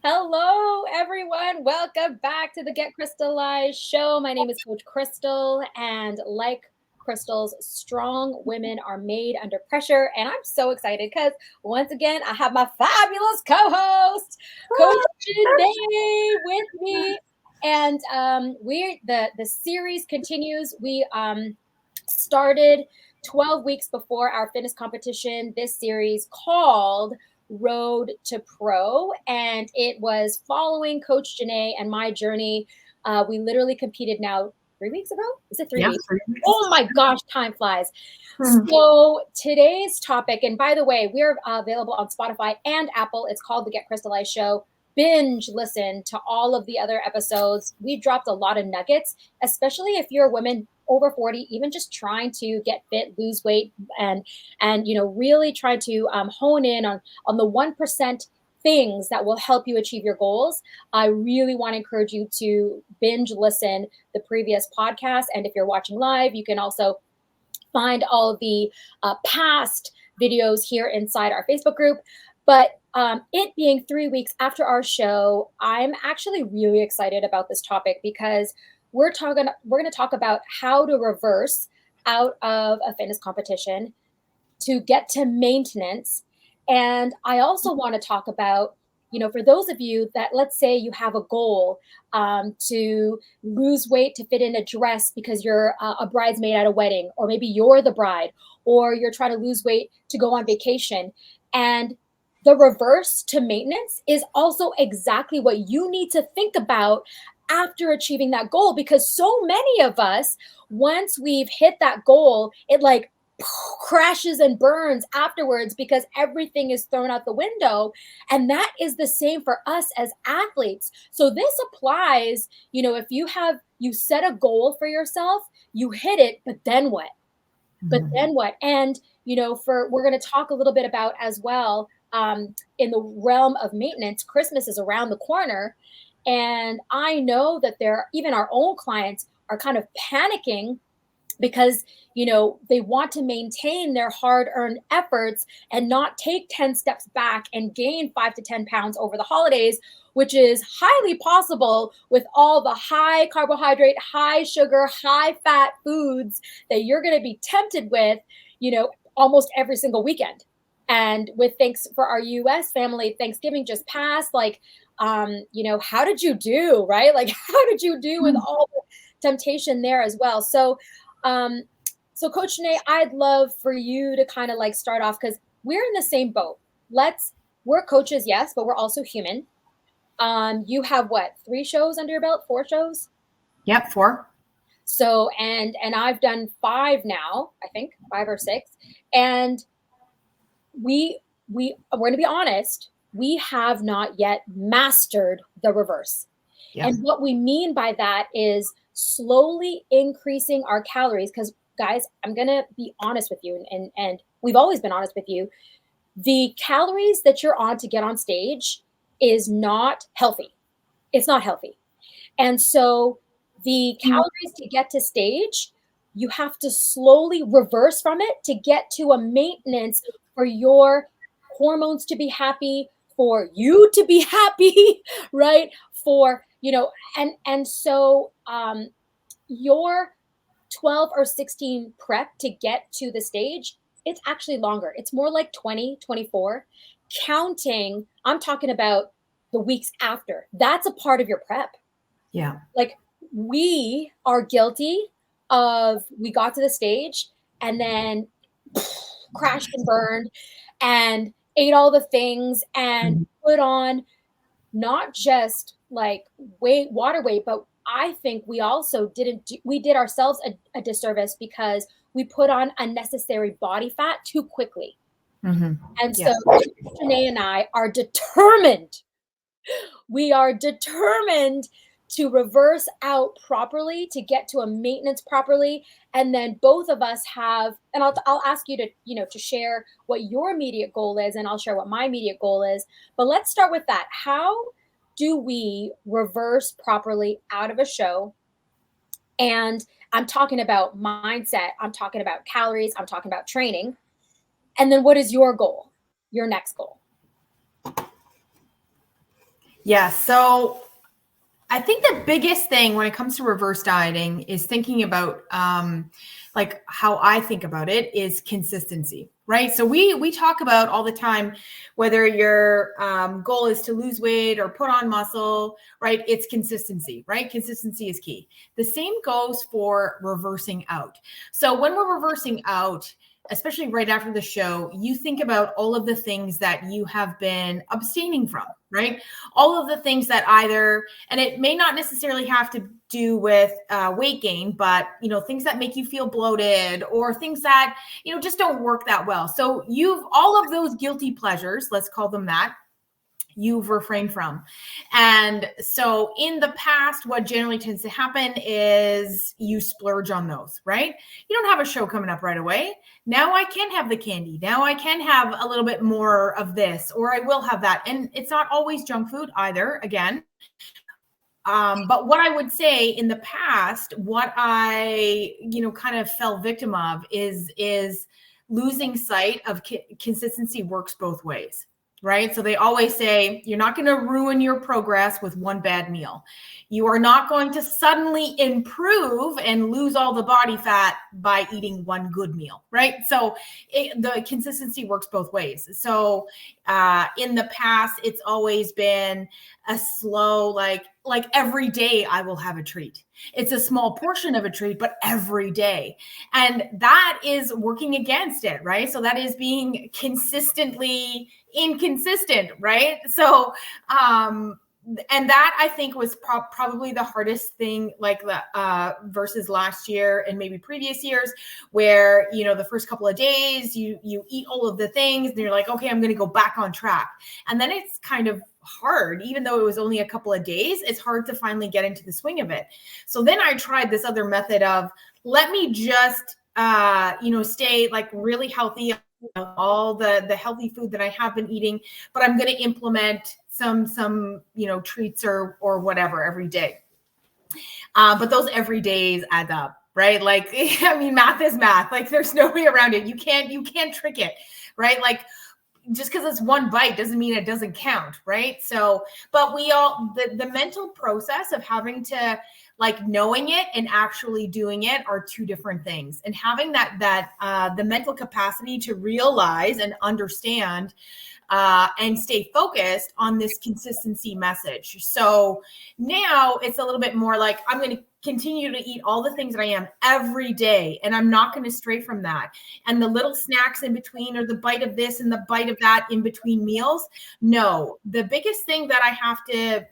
Hello, everyone. Welcome back to the Get Crystallized show. My name is Coach Crystal, and like Crystal's, strong women are made under pressure. And I'm so excited because once again, I have my fabulous co-host, Coach Janae, with me. And the series continues. We started 12 weeks before our fitness competition, this series called Road to Pro, and it was following Coach Janae and my journey. We literally competed now 3 weeks ago. Is it 3 weeks? 3 weeks. Oh my gosh, time flies. So today's topic, and by the way, we're available on Spotify and Apple. It's called the Get Crystallized Show. Binge listen to all of the other episodes. We dropped a lot of nuggets, especially if you're a woman over 40, even just trying to get fit, lose weight, and really try to hone in on the 1% things that will help you achieve your goals. I really want to encourage you to binge listen the previous podcast. And if you're watching live, you can also find all of the past videos here inside our Facebook group. But it being 3 weeks after our show, I'm actually really excited about this topic because we're going to talk about how to reverse out of a fitness competition to get to maintenance. And I also want to talk about, for those of you that, let's say you have a goal to lose weight to fit in a dress because you're a bridesmaid at a wedding, or maybe you're the bride, or you're trying to lose weight to go on vacation. And the reverse to maintenance is also exactly what you need to think about after achieving that goal, because so many of us, once we've hit that goal, it like crashes and burns afterwards because everything is thrown out the window. And that is the same for us as athletes. So this applies, if you set a goal for yourself, you hit it, but then what? But then what? And, we're going to talk a little bit about as well, in the realm of maintenance. Christmas is around the corner. And I know that even our own clients are kind of panicking because, they want to maintain their hard-earned efforts and not take 10 steps back and gain 5 to 10 pounds over the holidays, which is highly possible with all the high carbohydrate, high sugar, high fat foods that you're going to be tempted with, almost every single weekend. And with thanks for our US family, Thanksgiving just passed. Like, how did you do, right? Like, how did you do with all the temptation there as well? So Coach Janae, I'd love for you to kind of like start off, because we're in the same boat. We're coaches, yes, but we're also human. You have what, 3 shows under your belt, 4 shows? Yep, 4. So, and I've done 5 now, I think 5 or 6. And we're going to be honest, we have not yet mastered the reverse. Yep. And what we mean by that is slowly increasing our calories. Because guys, I'm going to be honest with you, and we've always been honest with you. The calories that you're on to get on stage is not healthy. It's not healthy. And so the calories to get to stage, you have to slowly reverse from it to get to a maintenance for your hormones to be happy, for you to be happy, right? For, so your 12 or 16 prep to get to the stage, it's actually longer. It's more like 20, 24. Counting, I'm talking about the weeks after. That's a part of your prep. Yeah. Like, we are guilty of, we got to the stage and then crashed and burned and ate all the things and put on not just like water weight, but I think we also we did ourselves a disservice because we put on unnecessary body fat too quickly. And so Janae and I are determined. We are determined to reverse out properly, to get to a maintenance properly. And then both of us have, and I'll ask you to, to share what your immediate goal is, and I'll share what my immediate goal is. But let's start with that. How do we reverse properly out of a show? And I'm talking about mindset. I'm talking about calories. I'm talking about training. And then what is your goal? Your next goal? Yeah. So I think the biggest thing when it comes to reverse dieting is thinking about, like how I think about it is consistency, right? So we talk about all the time, whether your goal is to lose weight or put on muscle, right? It's consistency, right? Consistency is key. The same goes for reversing out. So when we're reversing out, especially right after the show, you think about all of the things that you have been abstaining from, right? All of the things that either, and it may not necessarily have to do with weight gain, but things that make you feel bloated or things that just don't work that well. So you've all of those guilty pleasures, let's call them that, you've refrained from. And so in the past, what generally tends to happen is you splurge on those, right? You don't have a show coming up right away. Now I can have the candy. Now I can have a little bit more of this, or I will have that. And it's not always junk food either, again. But what I would say in the past, what I, kind of fell victim of is losing sight of consistency works both ways. Right. So they always say you're not going to ruin your progress with one bad meal. You are not going to suddenly improve and lose all the body fat by eating one good meal. Right. So the consistency works both ways. So in the past, it's always been a slow, like every day I will have a treat. It's a small portion of a treat, but every day. And that is working against it, right? So that is being consistently inconsistent, right? So, and that I think was probably the hardest thing, like the versus last year and maybe previous years, where the first couple of days you eat all of the things and you're like, okay, I'm going to go back on track, and then it's kind of hard, even though it was only a couple of days, it's hard to finally get into the swing of it. So then I tried this other method of let me just stay like really healthy, all the healthy food that I have been eating, but I'm going to implement some treats or whatever every day. But those every days add up, right? Like, I mean, math is math. Like, there's no way around it. You can't trick it, right? Like, just because it's one bite doesn't mean it doesn't count, right? So, but we all, the mental process of having to like knowing it and actually doing it are two different things. And having the mental capacity to realize and understand and stay focused on this consistency message. So now it's a little bit more like I'm going to continue to eat all the things that I am every day, and I'm not going to stray from that. And the little snacks in between, or the bite of this and the bite of that in between meals. No, the biggest thing that I have to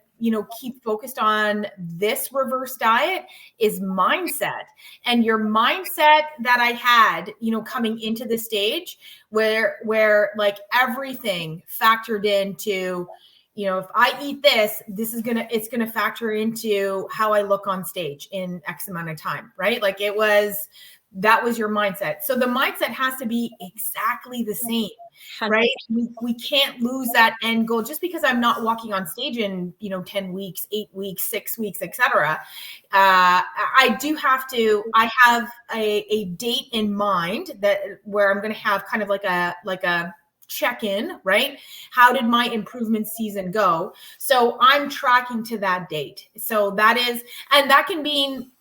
keep focused on this reverse diet is mindset. And your mindset that I had, coming into the stage where like everything factored into, if I eat this, it's going to factor into how I look on stage in X amount of time, right? Like that was your mindset. So the mindset has to be exactly the same, right? We can't lose that end goal just because I'm not walking on stage in, 10 weeks, 8 weeks, 6 weeks, etc. I have a date in mind where I'm going to have kind of like a check-in, right? How did my improvement season go? So I'm tracking to that date. So that can mean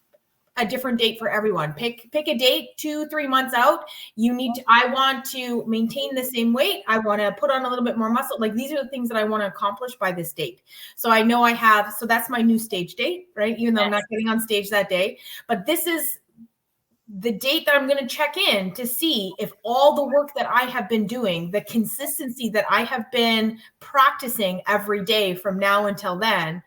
a different date for everyone. Pick a date 2-3 months out. I want to maintain the same weight. I want to put on a little bit more muscle. Like, these are the things that I want to accomplish by this date. So I know so that's my new stage date, right? Even though I'm not getting on stage that day, but this is the date that I'm going to check in to see if all the work that I have been doing, the consistency that I have been practicing every day from now until then,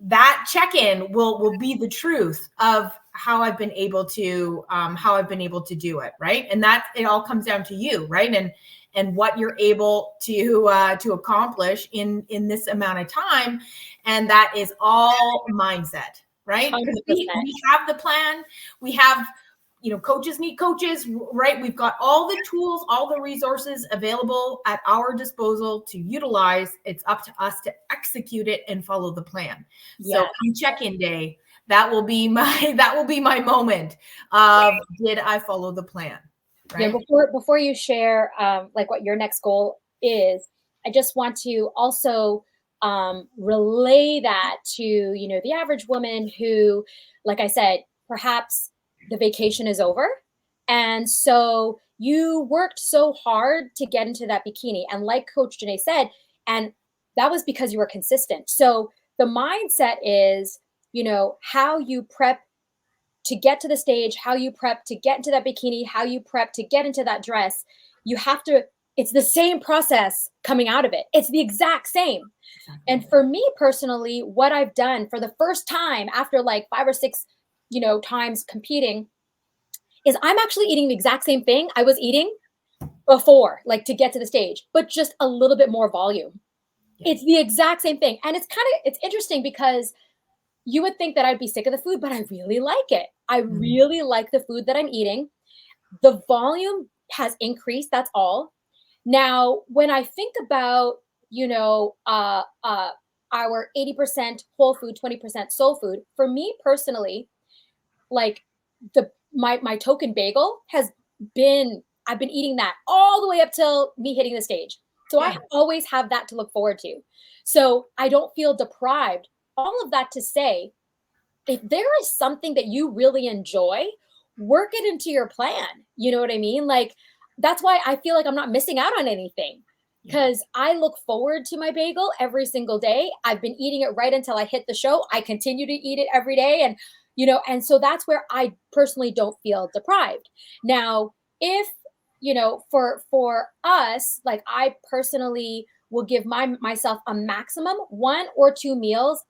that check-in will be the truth of how I've been able to do it, right? And that it all comes down to you, right? And what you're able to accomplish in this amount of time, and that is all mindset, right? We have the plan, we have. Coaches need coaches, right? We've got all the tools, all the resources available at our disposal to utilize. It's up to us to execute it and follow the plan. Yes. So on check-in day, that will be my moment of did I follow the plan? Right? Yeah, before you share like what your next goal is, I just want to also relay that to, you know, the average woman who, like I said, perhaps the vacation is over. And so you worked so hard to get into that bikini. And like Coach Janae said, and that was because you were consistent. So the mindset is, you know, how you prep to get to the stage, how you prep to get into that bikini, how you prep to get into that dress. You have to, it's the same process coming out of it. It's the exact same. And for me personally, what I've done for the first time after like 5 or 6, you know, times competing is I'm actually eating the exact same thing I was eating before, like to get to the stage, but just a little bit more volume. It's the exact same thing. And it's interesting because you would think that I'd be sick of the food, but I really like it. I really like the food that I'm eating. The volume has increased. That's all. Now, when I think about, you know, our 80% whole food, 20% soul food, for me personally, like my token bagel has been, I've been eating that all the way up till me hitting the stage. So I always have that to look forward to. So I don't feel deprived. All of that to say, if there is something that you really enjoy, work it into your plan. You know what I mean? Like, that's why I feel like I'm not missing out on anything because I look forward to my bagel every single day. I've been eating it right until I hit the show. I continue to eat it every day. And, you know, and so that's where I personally don't feel deprived. Now, if, you know, for us, like I personally will give myself a maximum 1 or 2 meals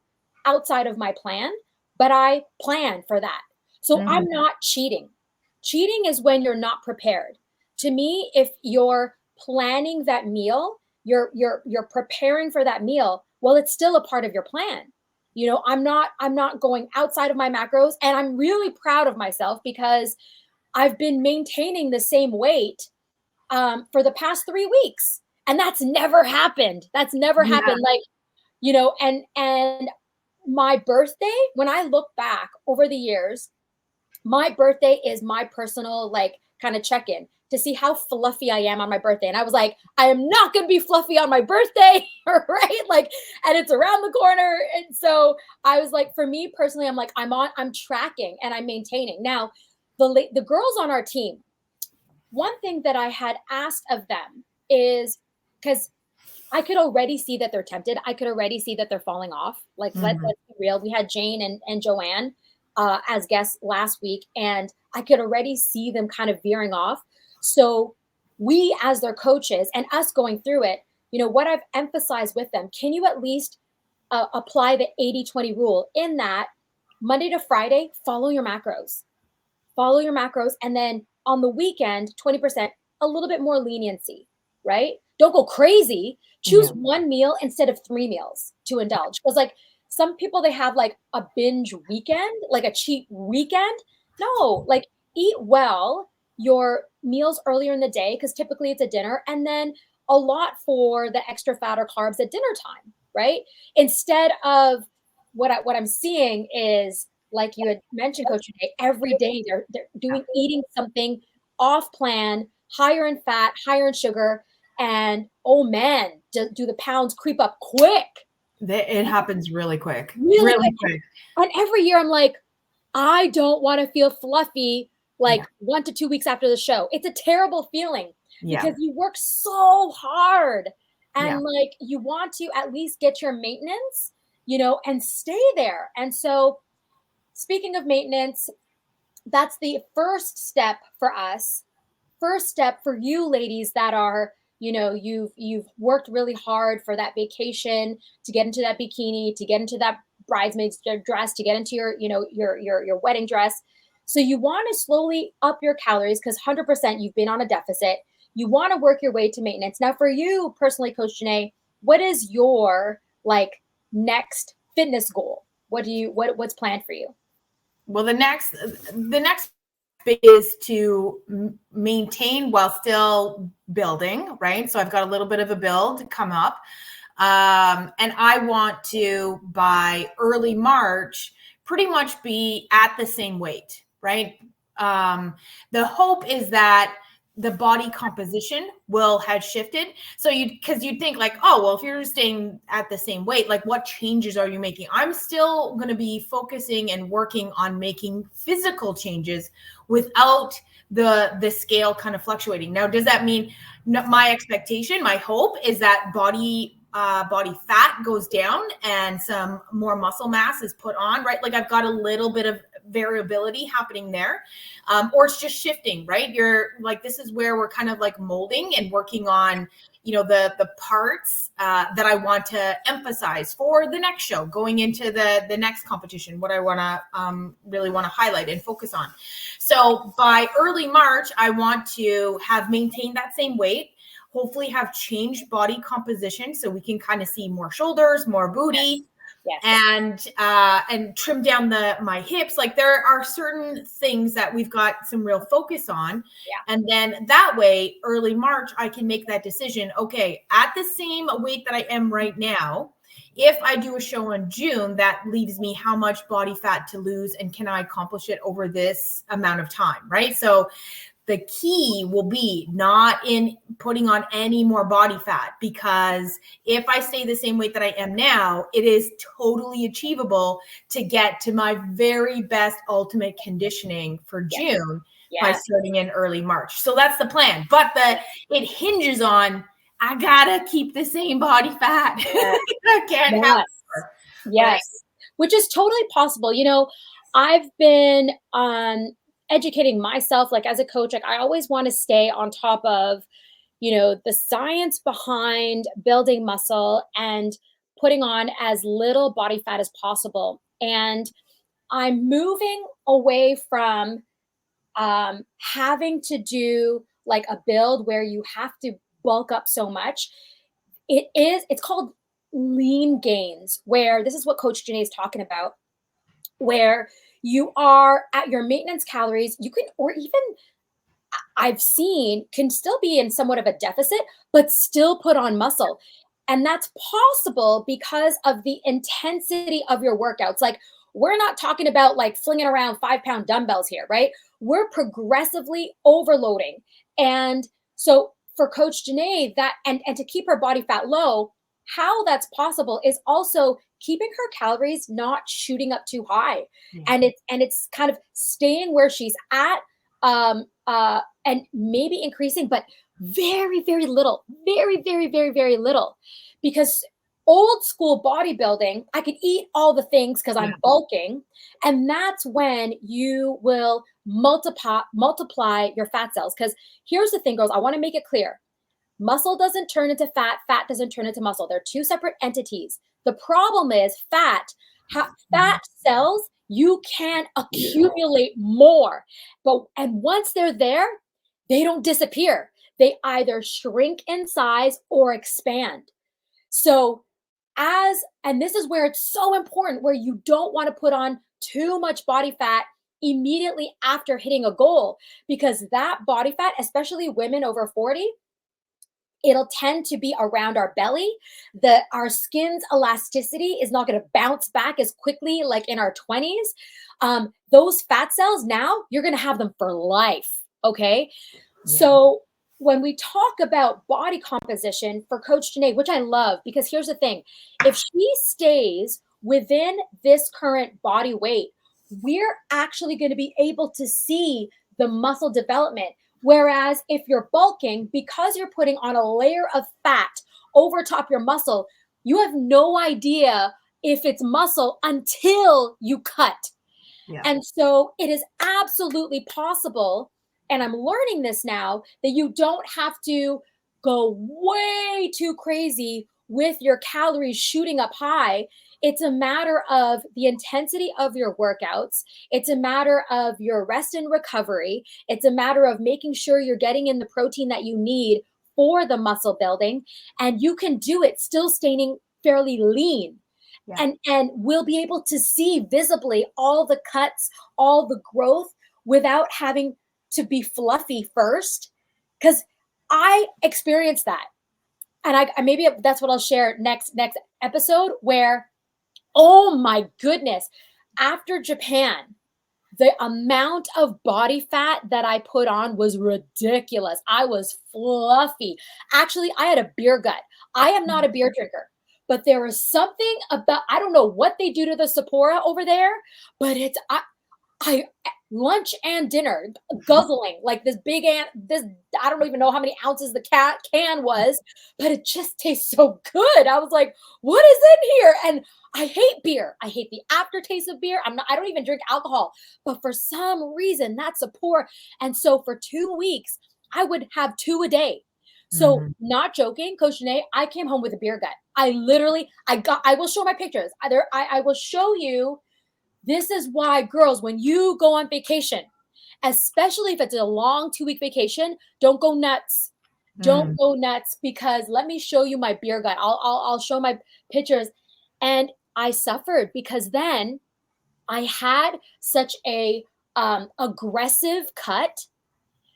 outside of my plan, but I plan for that. So I'm not cheating. Cheating is when you're not prepared. To me, if you're planning that meal, you're preparing for that meal, well, it's still a part of your plan. You know, I'm not going outside of my macros, and I'm really proud of myself because I've been maintaining the same weight for the past 3 weeks. And that's never happened. That's never happened. Like, you know, and my birthday, when I look back over the years, my birthday is my personal like kind of check-in to see how fluffy I am on my birthday. And I was like, I am not going to be fluffy on my birthday, right? Like, and it's around the corner. And so I was like, for me personally, I'm like, I'm tracking and I'm maintaining. Now, the girls on our team, one thing that I had asked of them is because I could already see that they're tempted. I could already see that they're falling off. Like, let's be real. We had Jane and Joanne as guests last week, and I could already see them kind of veering off. So we, as their coaches and us going through it, you know, what I've emphasized with them, can you at least apply the 80-20 rule in that Monday to Friday, follow your macros. Follow your macros. And then on the weekend, 20%, a little bit more leniency, right? Don't go crazy. Choose one meal instead of 3 meals to indulge. Because like some people, they have like a binge weekend, like a cheat weekend. No, like eat well your meals earlier in the day because typically it's a dinner, and then a lot for the extra fat or carbs at dinner time, right? Instead of what I'm seeing is like you had mentioned, Coach today, every day they're eating something off plan, higher in fat, higher in sugar, and oh man, do the pounds creep up quick? It happens really quick. Really quick. And every year I'm like, I don't want to feel fluffy like 1 to 2 weeks after the show. It's a terrible feeling because you work so hard and like you want to at least get your maintenance, you know, and stay there. And so speaking of maintenance, that's the first step for us. First step for you ladies that are, you know, you've worked really hard for that vacation to get into that bikini, to get into that bridesmaid's dress, to get into your, you know, your wedding dress. So you want to slowly up your calories because 100% you've been on a deficit. You want to work your way to maintenance. Now, for you personally, Coach Janae, what is your like next fitness goal? What's planned for you? Well, the next big is to maintain while still building, right? So I've got a little bit of a build come up. And I want to, by early March, pretty much be at the same weight, right? The hope is that the body composition will have shifted. So because you'd think like, oh, well, if you're staying at the same weight, like what changes are you making? I'm still going to be focusing and working on making physical changes without the scale kind of fluctuating. Now, does that mean my expectation, my hope is that body fat goes down and some more muscle mass is put on, right? Like I've got a little bit of variability happening there, or it's just shifting, right? You're like, this is where we're kind of like molding and working on, the parts that I want to emphasize for the next show, going into the next competition, what I want to really want to highlight and focus on. So by early March, I want to have maintained that same weight, hopefully have changed body composition so we can kind of see more shoulders, more booty. Yes. And trim down my hips. Like there are certain things that we've got some real focus on. Yeah. And then that way, early March, I can make that decision. Okay, at the same weight that I am right now, if I do a show in June, that leaves me how much body fat to lose and can I accomplish it over this amount of time, right? So the key will be not in putting on any more body fat, because if I stay the same weight that I am now, it is totally achievable to get to my very best ultimate conditioning for June by starting in early March. So that's the plan. But it hinges on, I gotta keep the same body fat. I can't have more. Yes. Right? Which is totally possible. I've been educating myself, like as a coach, like I always want to stay on top of, the science behind building muscle and putting on as little body fat as possible. And I'm moving away from having to do like a build where you have to bulk up so much. It's called lean gains, where this is what Coach Janae is talking about, where you are at your maintenance calories, you can, or even I've seen, can still be in somewhat of a deficit, but still put on muscle. And that's possible because of the intensity of your workouts. Like we're not talking about like flinging around 5-pound dumbbells here, right? We're progressively overloading. And so for Coach Janae, that and to keep her body fat low, how that's possible is also keeping her calories not shooting up too high. And it's kind of staying where she's at, and maybe increasing, but very, very little, very, very, very, very little. Because old school bodybuilding, I can eat all the things because I'm bulking. And that's when you will multiply your fat cells. Because here's the thing, girls, I want to make it clear. Muscle doesn't turn into fat. Fat doesn't turn into muscle. They're two separate entities. The problem is fat cells, you can accumulate more. And once they're there, they don't disappear. They either shrink in size or expand. So and this is where it's so important, where you don't want to put on too much body fat immediately after hitting a goal, because that body fat, especially women over 40, it'll tend to be around our belly. Our skin's elasticity is not going to bounce back as quickly like in our 20s. Those fat cells, now you're going to have them for life. Okay. Yeah. So when we talk about body composition for Coach Janae, which I love, because here's the thing, if she stays within this current body weight, we're actually going to be able to see the muscle development. Whereas if you're bulking, because you're putting on a layer of fat over top your muscle, you have no idea if it's muscle until you cut. Yeah. And so it is absolutely possible, and I'm learning this now, that you don't have to go way too crazy with your calories shooting up high. It's a matter of the intensity of your workouts. It's a matter of your rest and recovery. It's a matter of making sure you're getting in the protein that you need for the muscle building. And you can do it still staying fairly lean. Yeah. And we'll be able to see visibly all the cuts, all the growth, without having to be fluffy first. Because I experienced that. And I maybe that's what I'll share next episode, where, oh my goodness, after Japan, the amount of body fat that I put on was ridiculous. I was fluffy. Actually, I had a beer gut. I am not a beer drinker, but there was something about, I don't know what they do to the Sapporo over there, but I lunch and dinner guzzling like this big this I don't even know how many ounces the can was, but it just tastes so good. I was like, what is in here? And I hate beer. I hate the aftertaste of beer. I don't even drink alcohol, but for some reason that's a poor. And so for 2 weeks, I would have two a day. So not joking, Coach Janae, I came home with a beer gut. I will show my pictures. I will show you. This is why, girls, when you go on vacation, especially if it's a long 2-week vacation, don't go nuts. Don't go nuts, because let me show you my beer gut. I'll show my pictures. And I suffered because then I had such a aggressive cut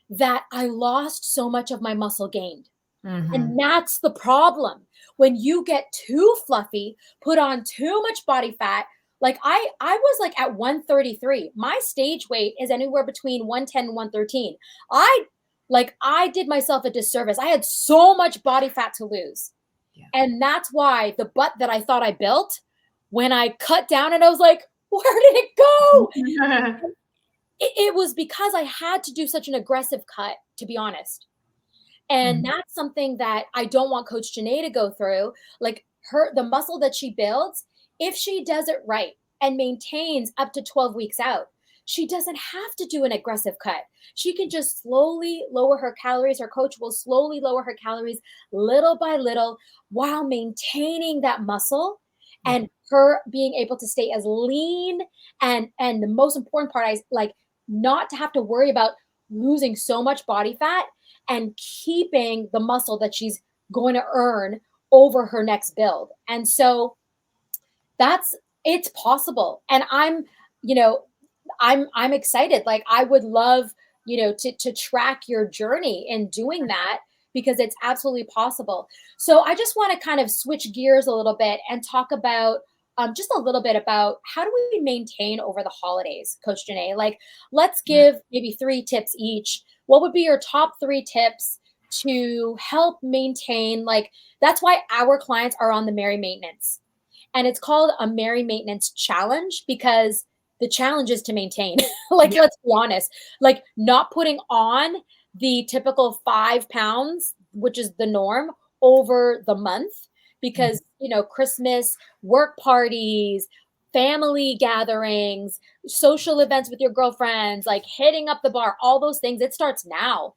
that I lost so much of my muscle gained. And that's the problem. When you get too fluffy, put on too much body fat, like I was like at 133. My stage weight is anywhere between 110 and 113. I did myself a disservice. I had so much body fat to lose. Yeah. And that's why the butt that I thought I built, when I cut down and I was like, where did it go? It was because I had to do such an aggressive cut, to be honest. And that's something that I don't want Coach Janae to go through. Like the muscle that she builds, if she does it right and maintains up to 12 weeks out, she doesn't have to do an aggressive cut. She can just slowly lower her calories. Her coach will slowly lower her calories little by little while maintaining that muscle and her being able to stay as lean. And the most important part is like not to have to worry about losing so much body fat and keeping the muscle that she's going to earn over her next build. And so it's possible. And I'm excited. Like I would love, to track your journey in doing that, because it's absolutely possible. So I just want to kind of switch gears a little bit and talk about just a little bit about how do we maintain over the holidays, Coach Janae? Like, let's give maybe 3 tips each. What would be your top 3 tips to help maintain? Like, that's why our clients are on the Merry Maintenance. And it's called a Merry Maintenance Challenge, because the challenge is to maintain. Let's be honest, like not putting on the typical 5 pounds, which is the norm, over the month, because, Christmas, work parties, family gatherings, social events with your girlfriends, like hitting up the bar, all those things, it starts now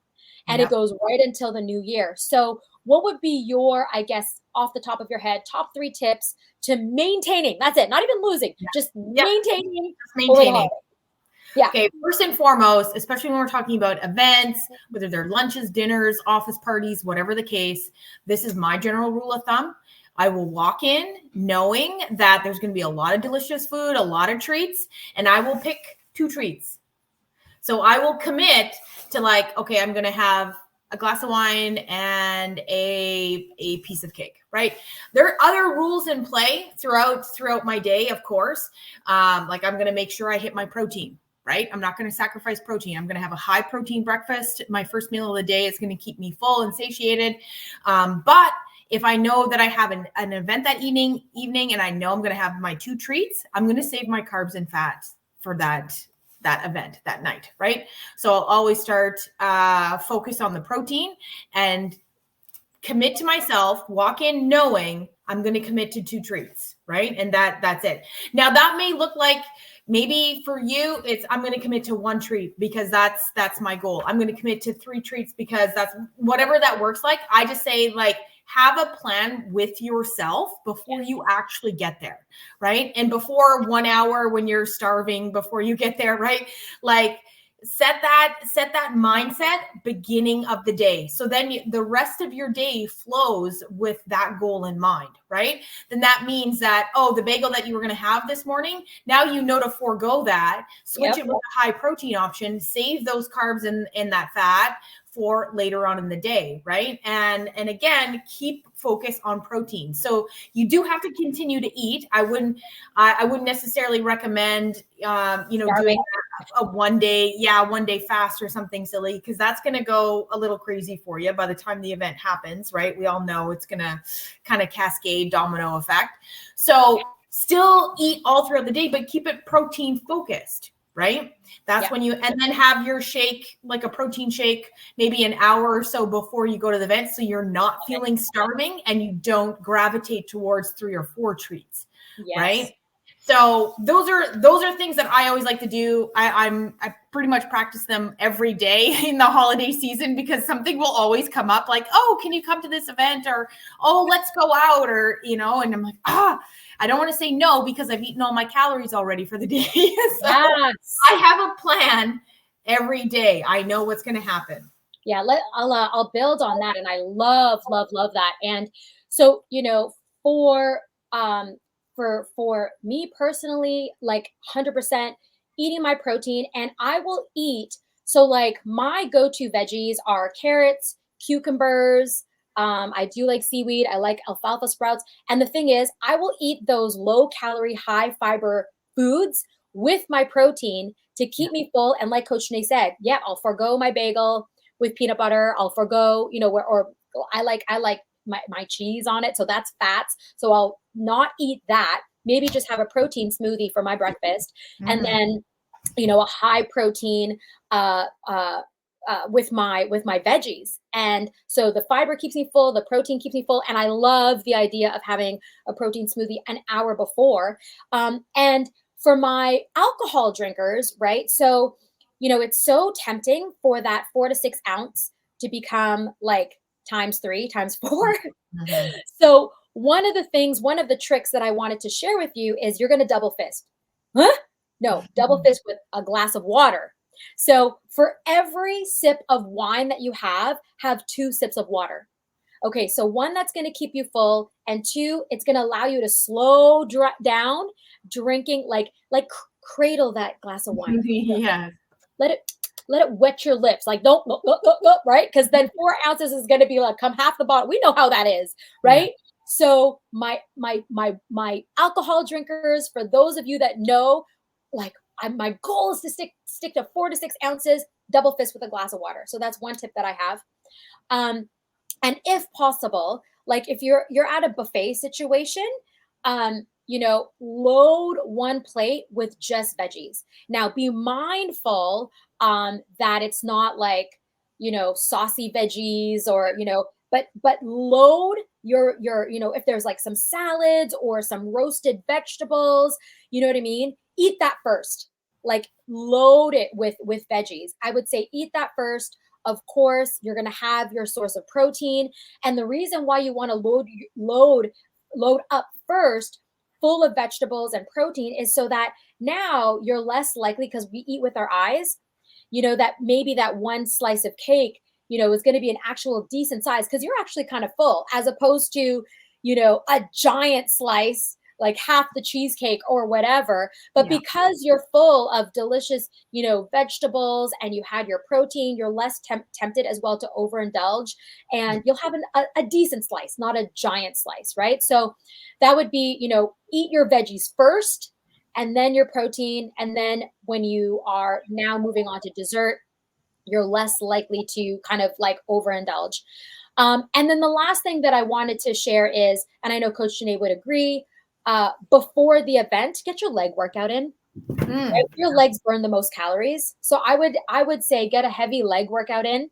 and it goes right until the new year. So what would be your, I guess, off the top of your head, top 3 tips to maintaining? That's it. Not even losing, just maintaining. Yeah. Okay. First and foremost, especially when we're talking about events, whether they're lunches, dinners, office parties, whatever the case, this is my general rule of thumb. I will walk in knowing that there's going to be a lot of delicious food, a lot of treats, and I will pick 2 treats. So I will commit to like, okay, I'm going to have a glass of wine and a piece of cake, right? There are other rules in play throughout my day, of course. Like I'm going to make sure I hit my protein, right? I'm not going to sacrifice protein. I'm going to have a high protein breakfast. My first meal of the day is going to keep me full and satiated. But if I know that I have an event that evening and I know I'm going to have my 2 treats, I'm going to save my carbs and fats for that event that night, right? So I'll always start focus on the protein and commit to myself, walk in knowing I'm going to commit to 2 treats, right? And that's it. Now that may look like, maybe for you, it's I'm going to commit to 1 treat because that's my goal. I'm going to commit to 3 treats because that's whatever that works like. I just say like, have a plan with yourself before you actually get there, right? And before 1 hour when you're starving, before you get there, right? Like set that mindset beginning of the day. So then the rest of your day flows with that goal in mind, right? Then that means that, the bagel that you were going to have this morning, now you know to forego that, switch it with a high protein option, save those carbs and that fat for later on in the day, right? And again, keep focus on protein. So you do have to continue to eat. I wouldn't necessarily recommend, doing a one day fast or something silly, because that's going to go a little crazy for you by the time the event happens, right? We all know it's going to kind of cascade domino effect. So still eat all throughout the day, but keep it protein focused, right? That's when and then have your shake, like a protein shake, maybe an hour or so before you go to the event. So you're not feeling starving and you don't gravitate towards 3 or 4 treats, right? So those are things that I always like to do. I pretty much practice them every day in the holiday season, because something will always come up like, oh, can you come to this event? Or, oh, let's go out, or, and I'm like, I don't want to say no because I've eaten all my calories already for the day. So I have a plan every day. I know what's going to happen. Yeah, I'll build on that, and I love that. And so, for me personally, like 100% eating my protein, and I will eat. So like my go-to veggies are carrots, cucumbers. I do like seaweed. I like alfalfa sprouts. And the thing is, I will eat those low calorie, high fiber foods with my protein to keep me full. And like Coach Janae said, I'll forego my bagel with peanut butter. I'll forego, or I like my cheese on it. So that's fats. So I'll not eat that. Maybe just have a protein smoothie for my breakfast. And then, a high protein with my veggies. And so the fiber keeps me full, the protein keeps me full. And I love the idea of having a protein smoothie an hour before. And for my alcohol drinkers, right? So, it's so tempting for that 4 to 6 ounce to become like times 3, times 4. So one of the tricks that I wanted to share with you is you're going to double fist. Huh? No, double fist with a glass of water. So for every sip of wine that you have 2 sips of water. Okay, so 1, that's going to keep you full, and 2, it's going to allow you to slow down drinking, like cradle that glass of wine. Yeah. Let it wet your lips. Like don't right? Because then 4 ounces is going to be like come half the bottle. We know how that is, right? Yeah. So my alcohol drinkers, for those of you that know, like my goal is to stick to 4 to 6 ounces, double fist with a glass of water. So that's one tip that I have. And if possible, like if you're at a buffet situation, load 1 plate with just veggies. Now be mindful that it's not like, saucy veggies or, but load your, if there's like some salads or some roasted vegetables, you know what I mean? Eat that first, like load it with veggies. I would say eat that first. Of course, you're going to have your source of protein. And the reason why you want to load up first, full of vegetables and protein, is so that now you're less likely, because we eat with our eyes, that maybe that 1 slice of cake, is going to be an actual decent size because you're actually kind of full, as opposed to, a giant slice, like half the cheesecake or whatever. But because you're full of delicious, vegetables, and you had your protein, you're less tempted as well to overindulge, and you'll have a decent slice, not a giant slice, right? So that would be, eat your veggies first and then your protein. And then when you are now moving on to dessert, you're less likely to kind of like overindulge. And then the last thing that I wanted to share is, and I know Coach Janae would agree, before the event, get your leg workout in. Right? Your legs burn the most calories. So I would say get a heavy leg workout in.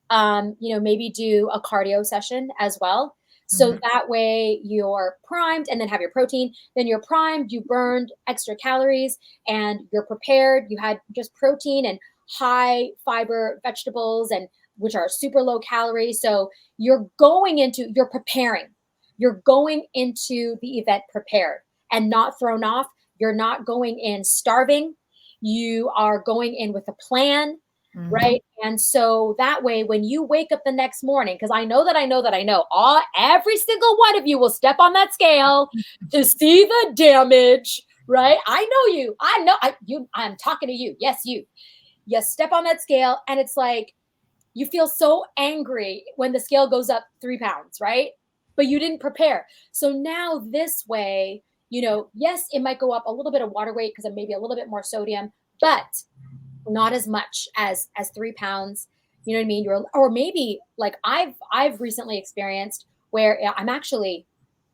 Maybe do a cardio session as well. So that way you're primed, and then have your protein. Then you're primed, you burned extra calories, and you're prepared. You had just protein and high fiber vegetables, and which are super low calorie. So you're preparing. You're going into the event prepared and not thrown off. You're not going in starving. You are going in with a plan, right? And so that way, when you wake up the next morning, because I know every single one of you will step on that scale to see the damage, right? I know you. I'm talking to you. Yes, you. You step on that scale, and it's like you feel so angry when the scale goes up 3 pounds, right? But you didn't prepare. So now this way, yes, it might go up a little bit of water weight because it may be a little bit more sodium, but not as much as 3 pounds. You know what I mean? Or maybe like I've recently experienced where I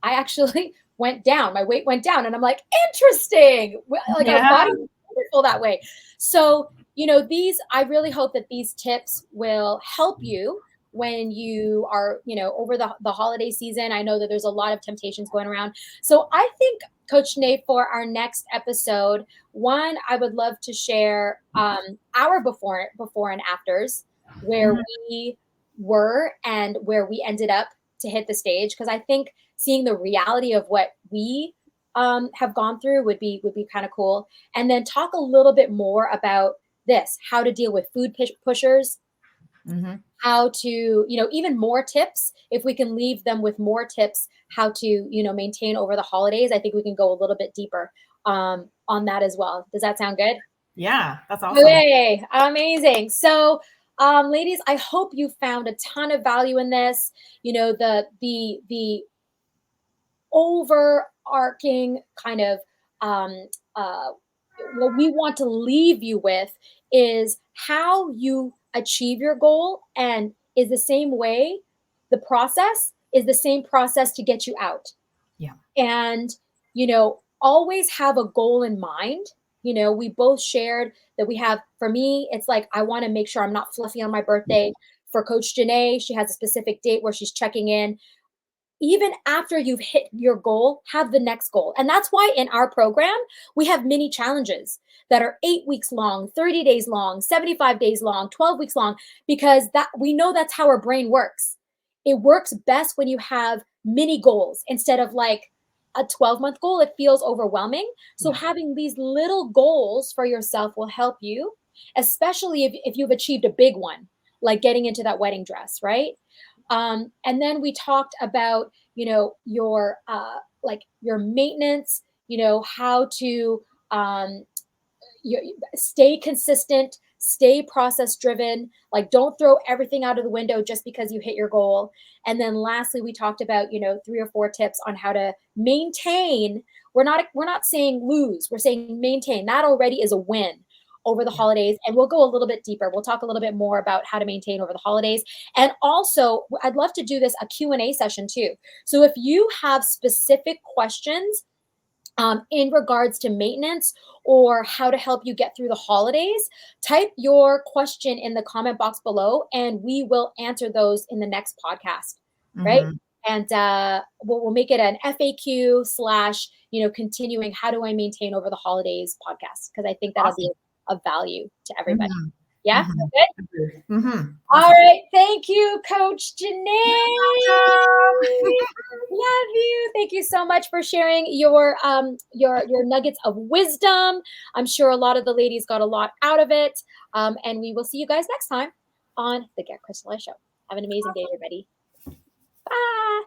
actually went down. My weight went down, and I'm like, interesting. Like our Yeah. body is wonderful that way. So, I really hope that these tips will help you when you are, over the holiday season. I know that there's a lot of temptations going around. So I think, Coach Nate, for our next episode, one, I would love to share our before and afters, where Mhm. we were and where we ended up to hit the stage. Because I think seeing the reality of what we have gone through would be kind of cool. And then talk a little bit more about this: how to deal with food pushers, Mhm. how to, even more tips. If we can leave them with more tips, how to, maintain over the holidays, I think we can go a little bit deeper on that as well. Does that sound good? Yeah, that's awesome. Okay, amazing. So, ladies, I hope you found a ton of value in this. The overarching kind of uh, what we want to leave you with is how you achieve your goal, and is the same way, the process is the same process to get you out. Yeah. And always have a goal in mind. We both shared that we have, for me, it's like I want to make sure I'm not fluffy on my birthday. For Coach Janae, she has a specific date where she's checking in. Even after you've hit your goal, have the next goal. And that's why in our program, we have mini challenges that are 8 weeks long, 30 days long, 75 days long, 12 weeks long, because that we know that's how our brain works. It works best when you have mini goals instead of like a 12-month goal. It feels overwhelming. So Yeah. having these little goals for yourself will help you, especially if you've achieved a big one, like getting into that wedding dress, right? And then we talked about, your like your maintenance, how to um, stay consistent, stay process driven. Like, don't throw everything out of the window just because you hit your goal. And then lastly, we talked about, 3 or 4 tips on how to maintain. We're not saying lose, we're saying maintain. That already is a win over the Yeah. holidays. And we'll go a little bit deeper. We'll talk a little bit more about how to maintain over the holidays. And also, I'd love to do this a Q&A session too. So if you have specific questions in regards to maintenance or how to help you get through the holidays, type your question in the comment box below, and we will answer those in the next podcast, right? Mhm. And we'll make it an FAQ slash, continuing how do I maintain over the holidays podcast, because I think that'll be Awesome. of value to everybody. Mhm. Yeah, Mhm. good. Agreed. Mhm. All Awesome. right. Thank you, Coach You're Janae. welcome. Love you. Thank you so much for sharing your nuggets of wisdom. I'm sure a lot of the ladies got a lot out of it. And we will see you guys next time on the Get Crystallized Show. Have an amazing day, everybody. Bye.